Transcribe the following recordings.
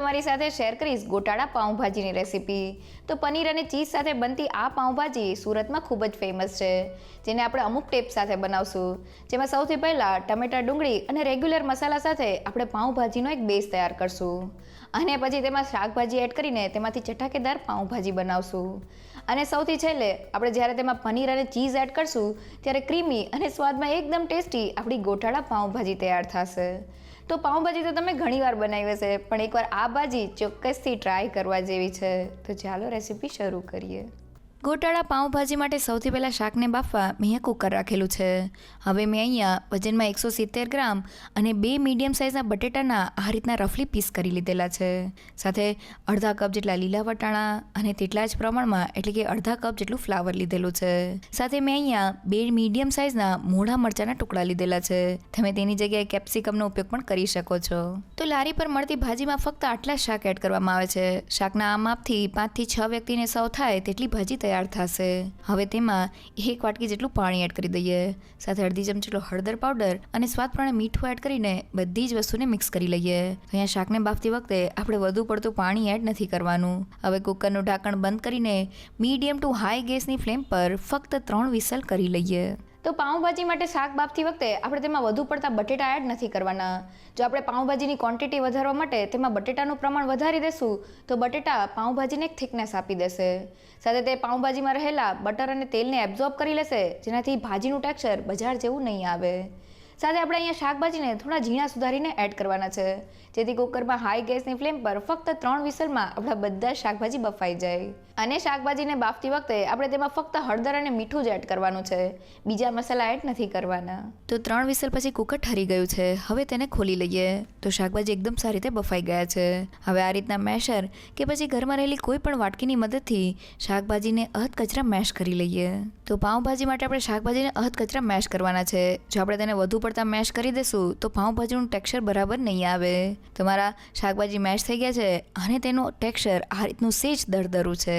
તમારી સાથે શેર કરીશ ગોટાળા પાઉંભાજીની રેસીપી। તો પનીર અને ચીઝ સાથે બનતી આ પાઉંભાજી સુરતમાં ખૂબ જ ફેમસ છે, જેને આપણે અમુક ટિપ્સ સાથે બનાવશું। જેમાં સૌથી પહેલાં ટમેટા, ડુંગળી અને રેગ્યુલર મસાલા સાથે આપણે પાઉંભાજીનો એક બેઝ તૈયાર કરશું અને પછી તેમાં શાકભાજી એડ કરીને તેમાંથી ચટાકેદાર પાઉંભાજી બનાવશું। અને સૌથી છેલ્લે આપણે જ્યારે તેમાં પનીર અને ચીઝ એડ કરશું ત્યારે ક્રીમી અને સ્વાદમાં એકદમ ટેસ્ટી આપણી ગોટાળા પાઉંભાજી તૈયાર થશે। તો પાઉંભાજી તો તમે ઘણીવાર બનાવી હશે, પણ એકવાર આ ભાજી ચોક્કસથી ટ્રાય કરવા જેવી છે। તો ચાલો રેસીપી શરૂ કરીએ। ગોટાળા પાઉંભાજી માટે સૌથી પહેલાં શાકને બાફવા મેં અહીંયા કુકર રાખેલું છે। હવે મેં અહીંયા વજનમાં 170 ગ્રામ અને 2 મીડિયમ સાઇઝના બટેટાના આ રીતના રફલી પીસ કરી લીધેલા છે। સાથે અડધા કપ જેટલા લીલા વટાણા અને તેટલા જ પ્રમાણમાં એટલે કે અડધા કપ જેટલું ફ્લાવર લીધેલું છે। સાથે મેં અહીંયા 2 મીડિયમ સાઇઝના મોઢા મરચાંના ટુકડા લીધેલા છે। તમે તેની જગ્યાએ કેપ્સિકમનો ઉપયોગ પણ કરી શકો છો। તો લારી પર મળતી ભાજીમાં ફક્ત આટલા શાક એડ કરવામાં આવે છે। શાકના આ માપથી 5 થી 6 વ્યક્તિને સર્વ થાય તેટલી ભાજી તૈયાર થશે। હવે તેમાં 1 વાટકી જેટલું પાણી એડ કરી દઈએ। સાથે અડધી ચમચી જેટલો હળદર પાવડર અને સ્વાદ પ્રમાણે મીઠું એડ કરીને બધી જ વસ્તુને મિક્સ કરી લઈએ। અહીંયા શાકને બાફતી વખતે આપણે વધુ પડતું પાણી એડ નથી કરવાનું। હવે કુકરનું ઢાંકણ બંધ કરીને મીડિયમ ટુ હાઈ ગેસની ફ્લેમ પર ફક્ત 3 વિસલ કરી લઈએ। તો પાઉંભાજી માટે શાક બાફતી વખતે આપણે તેમાં વધુ પડતા બટેટા એડ નથી કરવાના। જો આપણે પાઉંભાજીની ક્વોન્ટિટી વધારવા માટે તેમાં બટેટાનું પ્રમાણ વધારી દેશું તો બટેટા પાઉંભાજીને એક થિકનેસ આપી દેશે। સાથે તે પાઉંભાજીમાં રહેલા બટર અને તેલને એબ્ઝોર્બ કરી લેશે, જેનાથી ભાજીનું ટેક્સચર બજાર જેવું નહીં આવે। સાથે આપણે અહીંયા શાકભાજીને થોડા ઝીણા સુધારીને એડ કરવાના છે, જેથી કુકરમાં હાઈ ગેસની ફ્લેમ પર ફક્ત 3 વિસલમાં આપણા બધા શાકભાજી બફાઈ જાય। અને શાકભાજીને બાફતી વખતે આપણે તેમાં ફક્ત હળદર અને મીઠું જ એડ કરવાનું છે, બીજા મસાલા એડ નથી કરવાના। તો 3 વિસલ પછી કુકર ઠરી ગયું છે। હવે તેને ખોલી લઈએ તો શાકભાજી એકદમ સારી રીતે બફાઈ ગયા છે। હવે આ રીતના મેશર કે પછી ઘરમાં રહેલી કોઈ પણ વાટકીની મદદથી શાકભાજીને અધકચરા મેશ કરી લઈએ। તો પાઉંભાજી માટે આપણે શાકભાજીને અધકચરા મેશ કરવાના છે। જો આપણે તેને વધુ પડતા મેશ કરી દેશું તો પાઉંભાજીનું ટેક્સચર બરાબર નહીં આવે। તમારા શાકભાજી મેશ થઈ ગયા છે અને તેનું ટેક્સચર આ રીતનું સેજ દરદરું છે,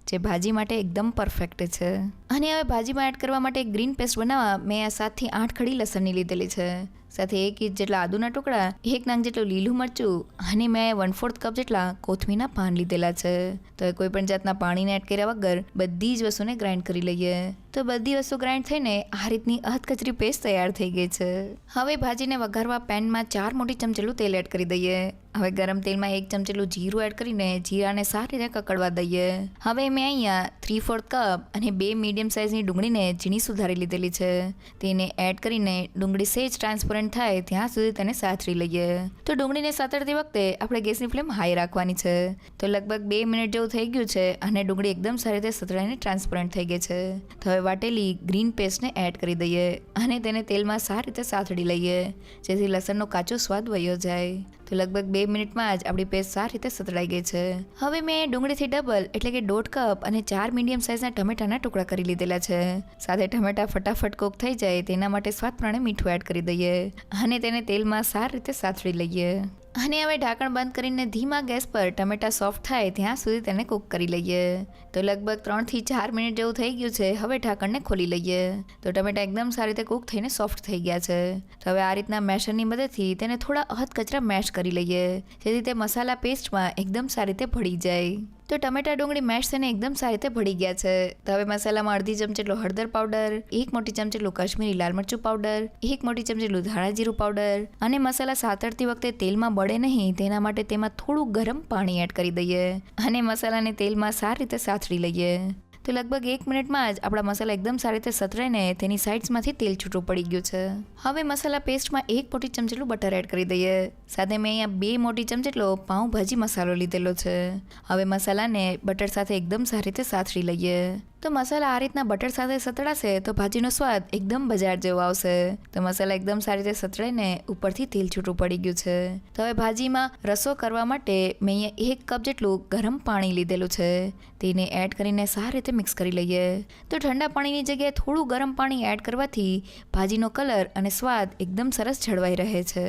જે ભાજી માટે એકદમ પરફેક્ટ છે। અને હવે ભાજીમાં એડ કરવા માટે ગ્રીન પેસ્ટ બનાવવા મેં 7 થી 8 કળી લસણની લીધેલી છે। સાથે 1 ઇંચ જેટલા આદુના ટુકડા, 1 નંગ જેટલું લીલું મરચું અને મેં 1/4 કપ જેટલા કોથમીરના પાન લીધેલા છે। તો કોઈ પણ જાતના પાણીને એડ કર્યા વગર બધી જ વસ્તુને ગ્રાઇન્ડ કરી લઈએ। તો બધી વસ્તુ ગ્રાઇન્ડ થઈને આ રીતની અધકચરી પેસ્ટ તૈયાર થઈ ગઈ છે। હવે ભાજીને વઘારવા પેનમાં 4 મોટી ચમચી જેટલું તેલ એડ કરી દઈએ। હવે ગરમ તેલમાં 1 ચમચી જેટલું જીરું એડ કરીને જીરાને સારી રીતે કકડવા દઈએ। હવે મેં અહીંયા 3/4 કપ અને 2 મીડિયમ સાઇઝની ડુંગળીને ઝીણી સુધારી લીધેલી છે। તેને એડ કરીને ડુંગળી સેજ ટ્રાન્સપરન્ટ થાય ત્યાં સુધી તેને સાતરી લઈએ। તો ડુંગળીને સાતરતી વખતે આપણે ગેસની ફ્લેમ હાઈ રાખવાની છે। તો લગભગ 2 મિનિટ જેવું થઈ ગયું છે અને ડુંગળી એકદમ સારી રીતે સતળાઈને ટ્રાન્સપરન્ટ થઈ ગઈ છે। તો હવે વાટેલી ગ્રીન પેસ્ટને એડ કરી દઈએ અને તેને તેલમાં સારી રીતે સાતળી લઈએ, જેથી લસણનો કાચો સ્વાદ વયો જાય। તો લગભગ 2 મિનિટમાં જ આપણી પેસ્ટ સારી રીતે સતળાઈ ગઈ છે। હવે મેં ડુંગળીથી ડબલ એટલે કે 1.5 કપ અને 4 મીડિયમ સાઇઝના ટમેટાના ટુકડા કરી લીધેલા છે। સાથે ટમેટા ફટાફટ કૂક થઈ જાય તેના માટે સ્વાદ પ્રમાણે મીઠું એડ કરી દઈએ અને તેને તેલમાં સારી રીતે સાતળી લઈએ। અને હવે ઢાંકણ બંધ કરીને ધીમા ગેસ પર ટમેટા સોફ્ટ થાય ત્યાં સુધી તેને કૂક કરી લઈએ। તો લગભગ 3 થી 4 મિનિટ જેવું થઈ ગયું છે। હવે ઢાંકણને ખોલી લઈએ તો ટમેટા એકદમ સારી રીતે કૂક થઈને સોફ્ટ થઈ ગયા છે। તો હવે આ રીતના મેશરની મદદથી તેને થોડા અધકચરા મેશ કરી લઈએ, જેથી તે મસાલા પેસ્ટમાં એકદમ સારી રીતે ભળી જાય। તો ટમેટા ડુંગળી મેશ થઈને એકદમ સારી રીતે ભળી ગયા છે। તો હવે મસાલામાં અડધી ચમચી જેટલો હળદર પાવડર, 1 મોટી ચમચી જેટલું કાશ્મીરી લાલ મરચું પાવડર, 1 મોટી ચમચી જેટલું ધાણા જીરું પાવડર અને મસાલા સાતરતી વખતે તેલમાં બળે નહીં તેના માટે તેમાં થોડું ગરમ પાણી એડ કરી દઈએ અને મસાલાને તેલમાં સારી રીતે સાતળી લઈએ। તો લગભગ 1 મિનિટમાં જ આપણા મસાલા એકદમ સારી રીતે સતરાઈને તેની સાઇડ્સમાંથી તેલ છૂટું પડી ગયું છે। હવે મસાલા પેસ્ટમાં 1 મોટી ચમચી જેટલું બટર એડ કરી દઈએ। સાથે મેં અહીંયા 2 મોટી ચમચી જેટલો પાઉંભાજી મસાલો લીધેલો છે। હવે મસાલાને બટર સાથે એકદમ સારી રીતે સાતળી લઈએ। તો મસાલા આ રીતના બટર સાથે સતળાશે તો ભાજીનો સ્વાદ એકદમ બજાર જેવો આવશે। તો મસાલા એકદમ સારી રીતે સતળાઈને ઉપરથી તેલ છૂટું પડી ગયું છે। તો હવે ભાજીમાં રસો કરવા માટે મેં અહીંયા 1 કપ જેટલું ગરમ પાણી લીધેલું છે। તેને એડ કરીને સારી રીતે મિક્સ કરી લઈએ। તો ઠંડા પાણીની જગ્યાએ થોડું ગરમ પાણી એડ કરવાથી ભાજીનો કલર અને સ્વાદ એકદમ સરસ જળવાઈ રહે છે।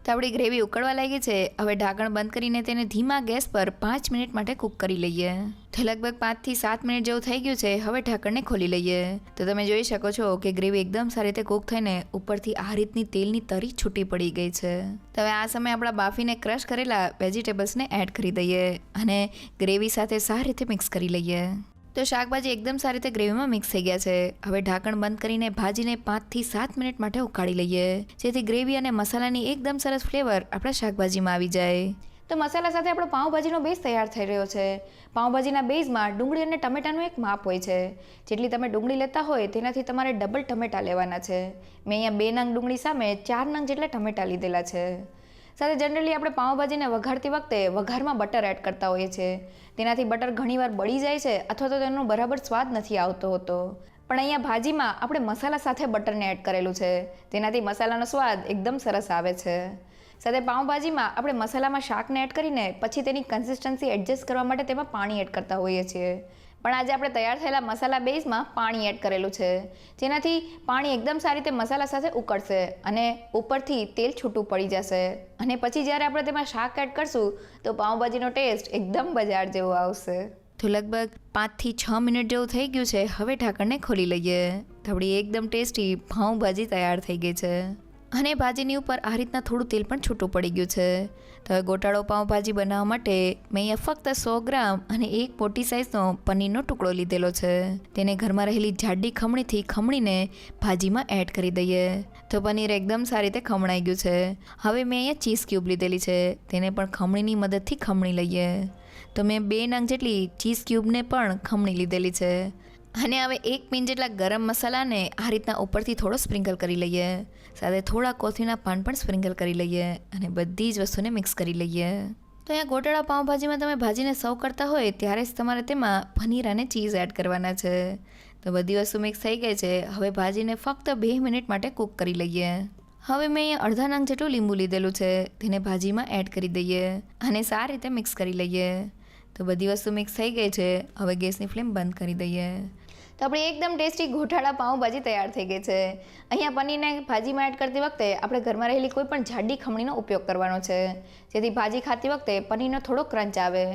તો આપણી ગ્રેવી ઉકળવા લાગી છે. હવે ઢાંકણ બંધ કરીને તેને ધીમા ગેસ પર 5 મિનિટ માટે કૂક કરી લઈએ. તો લગભગ 5 થી 7 મિનિટ જેવું થઈ ગયું છે. હવે ઢાંકણને ખોલી લઈએ. તો તમે જોઈ શકો છો કે ગ્રેવી એકદમ સારી રીતે કૂક થઈને ઉપરથી આ રીતની તેલની તરી છૂટી પડી ગઈ છે. તો હવે આ સમયે આપણા બાફીને ક્રશ કરેલા વેજીટેબલ્સને એડ કરી દઈએ અને ગ્રેવી સાથે સારી રીતે મિક્સ કરી લઈએ. તો શાકભાજી એકદમ સારી રીતે ગ્રેવીમાં મિક્સ થઈ ગયા છે. હવે ઢાંકણ બંધ કરીને ભાજીને 5 થી 7 મિનિટ માટે ઉકાળી લઈએ, જેથી ગ્રેવી અને મસાલાની એકદમ સરસ ફ્લેવર આપણા શાકભાજીમાં આવી જાય. તો મસાલા સાથે આપણો પાઉંભાજીનો બેઝ તૈયાર થઈ રહ્યો છે. પાઉંભાજીના બેઝમાં ડુંગળી અને ટમેટાનું એક માપ હોય છે. જેટલી તમે ડુંગળી લેતા હોય તેનાથી તમારે ડબલ ટમેટા લેવાના છે. મેં અહીંયા 2 નંગ ડુંગળી સામે 4 નંગ જેટલા ટમેટા લીધેલા છે. સાથે જનરલી આપણે પાઉંભાજીને વઘારતી વખતે વઘારમાં બટર એડ કરતા હોઈએ છીએ. તેનાથી બટર ઘણીવાર બળી જાય છે અથવા તો તેનો બરાબર સ્વાદ નથી આવતો હોતો. પણ અહીંયા ભાજીમાં આપણે મસાલા સાથે બટરને એડ કરેલું છે. તેનાથી મસાલાનો સ્વાદ એકદમ સરસ આવે છે. સાથે પાઉંભાજીમાં આપણે મસાલામાં શાકને એડ કરીને પછી તેની કન્સિસ્ટન્સી એડજસ્ટ કરવા માટે તેમાં પાણી એડ કરતા હોઈએ છીએ. પણ આજે આપણે તૈયાર થયેલા મસાલા બેઝમાં પાણી એડ કરેલું છે, જેનાથી પાણી એકદમ સારી રીતે મસાલા સાથે ઉકળશે અને ઉપરથી તેલ છૂટું પડી જશે. અને પછી જ્યારે આપણે તેમાં શાક એડ કરશું તો પાઉંભાજીનો ટેસ્ટ એકદમ બજાર જેવો આવશે. તો લગભગ 5 થી 6 મિનિટ જેવું થઈ ગયું છે. હવે ઢાંકણને ખોલી લઈએ. તો આપણી એકદમ ટેસ્ટી પાઉંભાજી તૈયાર થઈ ગઈ છે અને ભાજીની ઉપર આ રીતના થોડું તેલ પણ છૂટું પડી ગયું છે. તો હવે ગોટાળો પાઉંભાજી બનાવવા માટે મેં અહીંયા ફક્ત 100 ગ્રામ અને એક મોટી સાઇઝનો પનીરનો ટુકડો લીધેલો છે. તેને ઘરમાં રહેલી જાડી ખમણીથી ખમણીને ભાજીમાં એડ કરી દઈએ. તો પનીર એકદમ સારી રીતે ખમણાઈ ગયું છે. હવે મેં અહીંયા ચીઝ ક્યુબ લીધેલી છે. તેને પણ ખમણીની મદદથી ખમણી લઈએ. તો મેં 2 નંગ જેટલી ચીઝ ક્યુબને પણ ખમણી લીધેલી છે. અને હવે 1 પિંચ જેટલા ગરમ મસાલાને આ રીતના ઉપરથી થોડો સ્પ્રિંકલ કરી લઈએ. સાથે થોડા કોથમીરના પાન પણ સ્પ્રિંકલ કરી લઈએ અને બધી જ વસ્તુને મિક્સ કરી લઈએ. તો અહીંયા ગોટાળા પાઉંભાજીમાં તમે ભાજીને સર્વ કરતા હોય ત્યારે જ તમારે તેમાં પનીર અને ચીઝ એડ કરવાના છે. તો બધી વસ્તુ મિક્સ થઈ ગઈ છે. હવે ભાજીને ફક્ત 2 મિનિટ માટે કૂક કરી લઈએ. હવે મેં અહીંયા અડધા નંગ જેટલું લીંબુ લીધેલું છે. તેને ભાજીમાં એડ કરી દઈએ અને સારી રીતે મિક્સ કરી લઈએ. તો બધી વસ્તુ મિક્સ થઈ ગઈ છે. હવે ગેસની ફ્લેમ બંધ કરી દઈએ. તો આપણી એકદમ ટેસ્ટી ગોટાળા પાઉંભાજી તૈયાર થઈ ગઈ છે. અહીંયા પનીરને ભાજીમાં એડ કરતી વખતે આપણે ઘરમાં રહેલી કોઈ પણ જાડી ખમણીનો ઉપયોગ કરવાનો છે, જેથી ભાજી ખાતી વખતે પનીરનો થોડો ક્રંચ આવે.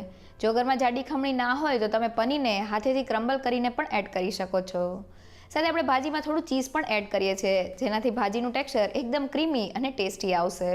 જો ઘરમાં જાડી ખમણી ના હોય તો તમે પનીરને હાથેથી ક્રમ્બલ કરીને પણ એડ કરી શકો છો. સાથે આપણે ભાજીમાં થોડું ચીઝ પણ એડ કરીએ છીએ, જેનાથી ભાજીનું ટેક્સચર એકદમ ક્રીમી અને ટેસ્ટી આવશે.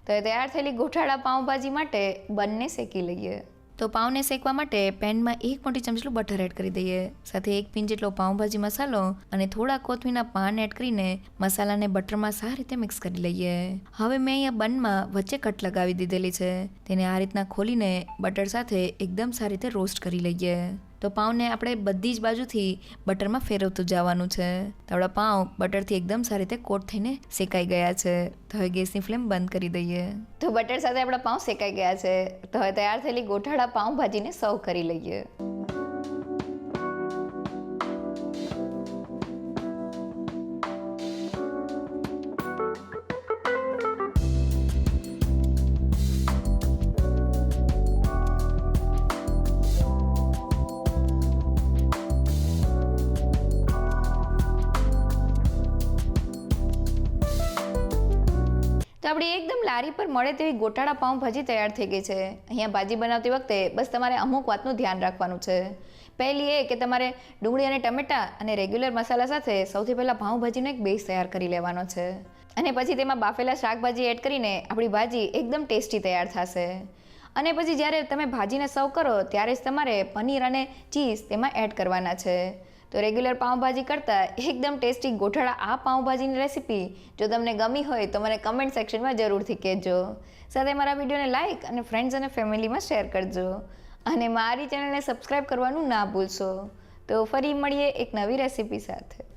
તો એ તૈયાર થયેલી ગોટાળા પાઉંભાજી માટે બનને શેકી લઈએ. તો પાઉંને શેકવા માટે પેનમાં 1 મોટી ચમચી જેટલું બટર એડ કરી દઈએ. સાથે 1 પિંચ જેટલો પાઉંભાજી મસાલો અને થોડા કોથમીરના પાન એડ કરીને મસાલાને બટરમાં સારી રીતે મિક્સ કરી લઈએ. હવે મેં અહીંયા બનમાં વચ્ચે કટ લગાવી દીધેલી છે. તેને આ રીતના ખોલીને બટર સાથે એકદમ સારી રીતે રોસ્ટ કરી લઈએ. તો પાઉંને આપણે બધી જ બાજુથી બટરમાં ફેરવતું જવાનું છે. તો આપણા પાઉં બટરથી એકદમ સારી રીતે કોટ થઈને શેકાઈ ગયા છે. તો હવે ગેસની ફ્લેમ બંધ કરી દઈએ. તો બટર સાથે આપણા પાઉં શેકાઈ ગયા છે. તો હવે તૈયાર થયેલી ગોટાળા પાઉંભાજીને સર્વ કરી લઈએ. તો આપણી એકદમ લારી પર મળે તેવી ગોટાળા પાઉંભાજી તૈયાર થઈ ગઈ છે. અહીંયા ભાજી બનાવતી વખતે બસ તમારે અમુક વાતનું ધ્યાન રાખવાનું છે. પહેલી એ કે તમારે ડુંગળી અને ટમેટા અને રેગ્યુલર મસાલા સાથે સૌથી પહેલાં પાઉંભાજીનો એક બેઝ તૈયાર કરી લેવાનો છે. અને પછી તેમાં બાફેલા શાકભાજી એડ કરીને આપણી ભાજી એકદમ ટેસ્ટી તૈયાર થશે. અને પછી જ્યારે તમે ભાજીને સર્વ કરો ત્યારે જ તમારે પનીર અને ચીઝ તેમાં એડ કરવાના છે. તો રેગ્યુલર પાઉંભાજી કરતાં એકદમ ટેસ્ટી ગોટાળા આ પાઉંભાજીની રેસીપી જો તમને ગમી હોય તો મને કમેન્ટ સેક્શનમાં જરૂરથી કહેજો. સાથે મારા વિડીયોને લાઇક અને ફ્રેન્ડ્સ અને ફેમિલીમાં શેર કરજો અને મારી ચેનલને સબસ્ક્રાઈબ કરવાનું ના ભૂલશો. તો ફરી મળીએ એક નવી રેસીપી સાથે.